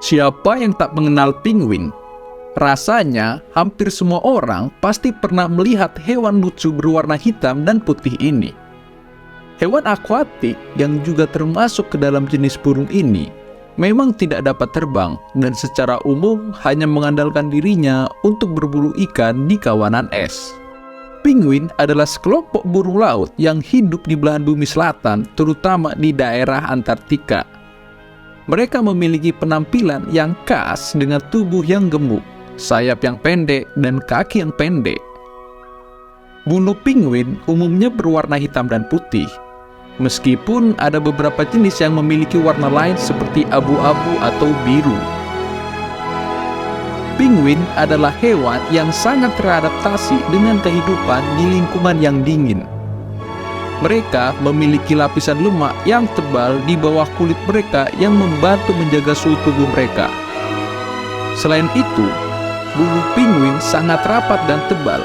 Siapa yang tak mengenal penguin? Rasanya, hampir semua orang pasti pernah melihat hewan lucu berwarna hitam dan putih ini. Hewan akuatik yang juga termasuk ke dalam jenis burung ini memang tidak dapat terbang dan secara umum hanya mengandalkan dirinya untuk berburu ikan di kawanan es. Penguin adalah sekelompok burung laut yang hidup di belahan bumi selatan, terutama di daerah Antartika. Mereka memiliki penampilan yang khas dengan tubuh yang gemuk, sayap yang pendek, dan kaki yang pendek. Bulu penguin umumnya berwarna hitam dan putih, meskipun ada beberapa jenis yang memiliki warna lain seperti abu-abu atau biru. Penguin adalah hewan yang sangat teradaptasi dengan kehidupan di lingkungan yang dingin. Mereka memiliki lapisan lemak yang tebal di bawah kulit mereka yang membantu menjaga suhu tubuh mereka. Selain itu, bulu penguin sangat rapat dan tebal,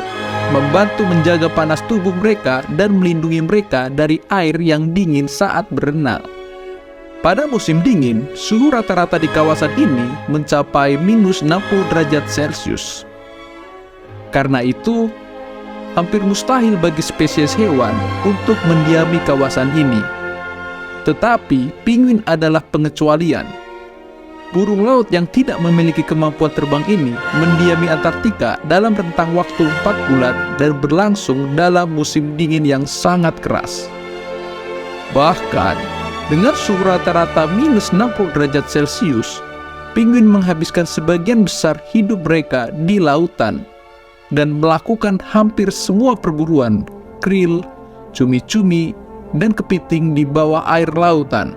membantu menjaga panas tubuh mereka dan melindungi mereka dari air yang dingin saat berenang. Pada musim dingin, suhu rata-rata di kawasan ini mencapai minus 60 derajat Celcius. Karena itu, hampir mustahil bagi spesies hewan untuk mendiami kawasan ini. Tetapi, penguin adalah pengecualian. Burung laut yang tidak memiliki kemampuan terbang ini mendiami Antartika dalam rentang waktu 4 bulan dan berlangsung dalam musim dingin yang sangat keras. Bahkan, dengan suhu rata-rata minus 60 derajat Celcius, penguin menghabiskan sebagian besar hidup mereka di lautan dan melakukan hampir semua perburuan, krill, cumi-cumi, dan kepiting di bawah air lautan.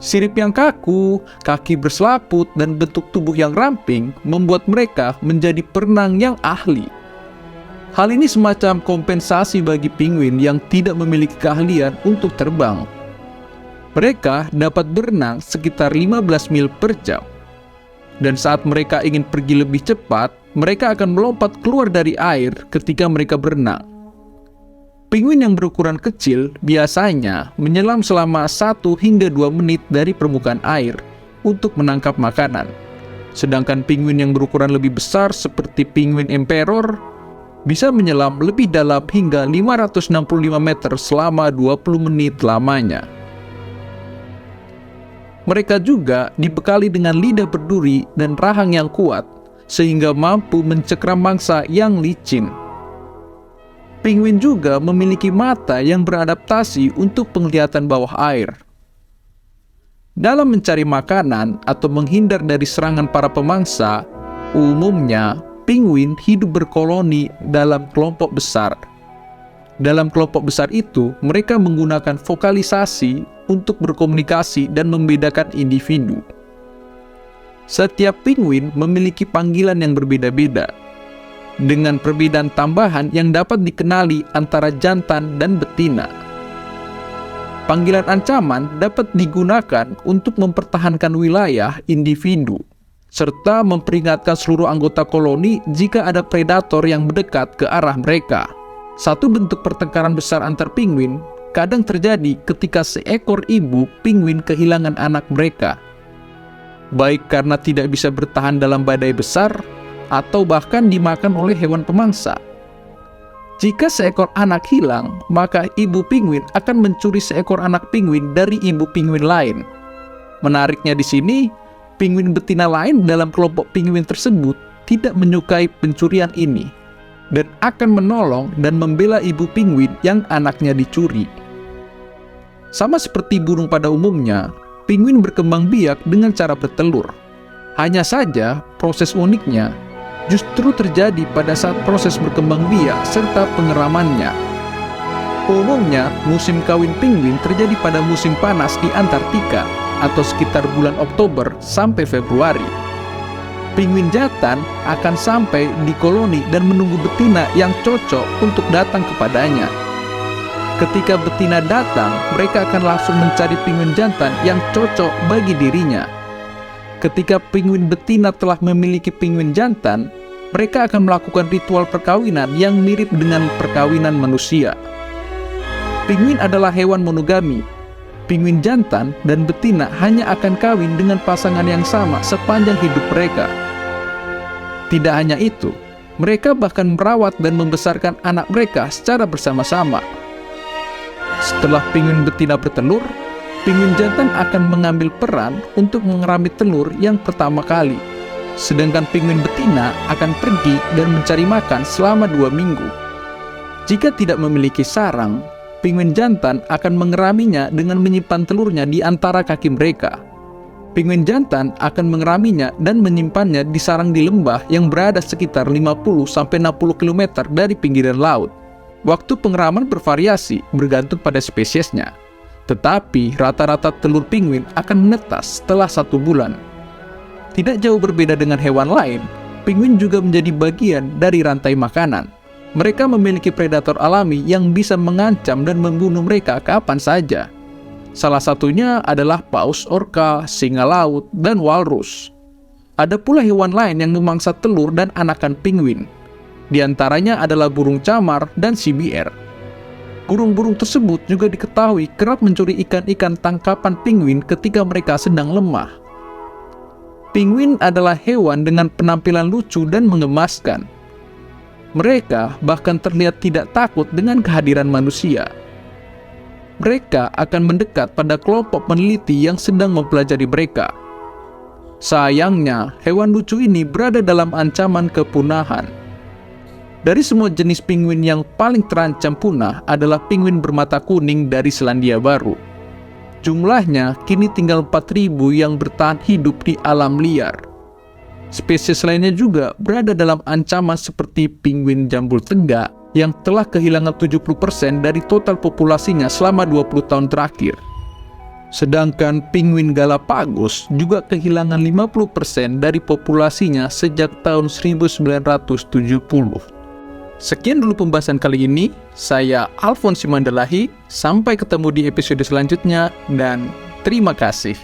Sirip yang kaku, kaki berselaput, dan bentuk tubuh yang ramping membuat mereka menjadi perenang yang ahli. Hal ini semacam kompensasi bagi penguin yang tidak memiliki keahlian untuk terbang. Mereka dapat berenang sekitar 15 mil per jam. Dan saat mereka ingin pergi lebih cepat, mereka akan melompat keluar dari air ketika mereka berenang. Penguin yang berukuran kecil biasanya menyelam selama 1 hingga 2 menit dari permukaan air untuk menangkap makanan. Sedangkan penguin yang berukuran lebih besar seperti penguin emperor bisa menyelam lebih dalam hingga 565 meter selama 20 menit lamanya. Mereka juga dibekali dengan lidah berduri dan rahang yang kuat, sehingga mampu mencekram mangsa yang licin. Penguin juga memiliki mata yang beradaptasi untuk penglihatan bawah air. Dalam mencari makanan atau menghindar dari serangan para pemangsa, umumnya penguin hidup berkoloni dalam kelompok besar. Dalam kelompok besar itu, mereka menggunakan vokalisasi untuk berkomunikasi dan membedakan individu. Setiap penguin memiliki panggilan yang berbeda-beda, dengan perbedaan tambahan yang dapat dikenali antara jantan dan betina. Panggilan ancaman dapat digunakan untuk mempertahankan wilayah individu, serta memperingatkan seluruh anggota koloni jika ada predator yang mendekat ke arah mereka. Satu bentuk pertengkaran besar antar penguin kadang terjadi ketika seekor ibu penguin kehilangan anak mereka, baik karena tidak bisa bertahan dalam badai besar atau bahkan dimakan oleh hewan pemangsa. Jika seekor anak hilang, maka ibu penguin akan mencuri seekor anak penguin dari ibu penguin lain. Menariknya di sini, penguin betina lain dalam kelompok penguin tersebut tidak menyukai pencurian ini dan akan menolong dan membela ibu penguin yang anaknya dicuri. Sama seperti burung pada umumnya, penguin berkembang biak dengan cara bertelur. Hanya saja, proses uniknya justru terjadi pada saat proses berkembang biak serta pengeramannya. Umumnya, musim kawin penguin terjadi pada musim panas di Antartika atau sekitar bulan Oktober sampai Februari. Penguin jantan akan sampai di koloni dan menunggu betina yang cocok untuk datang kepadanya. Ketika betina datang, mereka akan langsung mencari penguin jantan yang cocok bagi dirinya. Ketika penguin betina telah memiliki penguin jantan, mereka akan melakukan ritual perkawinan yang mirip dengan perkawinan manusia. Penguin adalah hewan monogami. Penguin jantan dan betina hanya akan kawin dengan pasangan yang sama sepanjang hidup mereka. Tidak hanya itu, mereka bahkan merawat dan membesarkan anak mereka secara bersama-sama. Setelah penguin betina bertelur, penguin jantan akan mengambil peran untuk mengerami telur yang pertama kali. Sedangkan penguin betina akan pergi dan mencari makan selama 2 minggu. Jika tidak memiliki sarang, penguin jantan akan mengeraminya dengan menyimpan telurnya di antara kaki mereka. Penguin jantan akan mengeraminya dan menyimpannya di sarang di lembah yang berada sekitar 50-60 km dari pinggiran laut. Waktu pengeraman bervariasi bergantung pada spesiesnya, tetapi rata-rata telur penguin akan menetas setelah 1 bulan. Tidak jauh berbeda dengan hewan lain, penguin juga menjadi bagian dari rantai makanan. Mereka memiliki predator alami yang bisa mengancam dan membunuh mereka kapan saja. Salah satunya adalah paus orca, singa laut, dan walrus. Ada pula hewan lain yang memangsa telur dan anakan penguin. Di antaranya adalah burung camar dan CBR. Burung-burung tersebut juga diketahui kerap mencuri ikan-ikan tangkapan penguin ketika mereka sedang lemah. Penguin adalah hewan dengan penampilan lucu dan mengemaskan. Mereka bahkan terlihat tidak takut dengan kehadiran manusia. Mereka akan mendekat pada kelompok peneliti yang sedang mempelajari mereka. Sayangnya, hewan lucu ini berada dalam ancaman kepunahan. Dari semua jenis penguin yang paling terancam punah adalah penguin bermata kuning dari Selandia Baru. Jumlahnya kini tinggal 4.000 yang bertahan hidup di alam liar. Spesies lainnya juga berada dalam ancaman seperti penguin jambul tegak yang telah kehilangan 70% dari total populasinya selama 20 tahun terakhir. Sedangkan penguin Galapagos juga kehilangan 50% dari populasinya sejak tahun 1970. Sekian dulu pembahasan kali ini. Saya Alphonse Mandalahi. Sampai ketemu di episode selanjutnya dan terima kasih.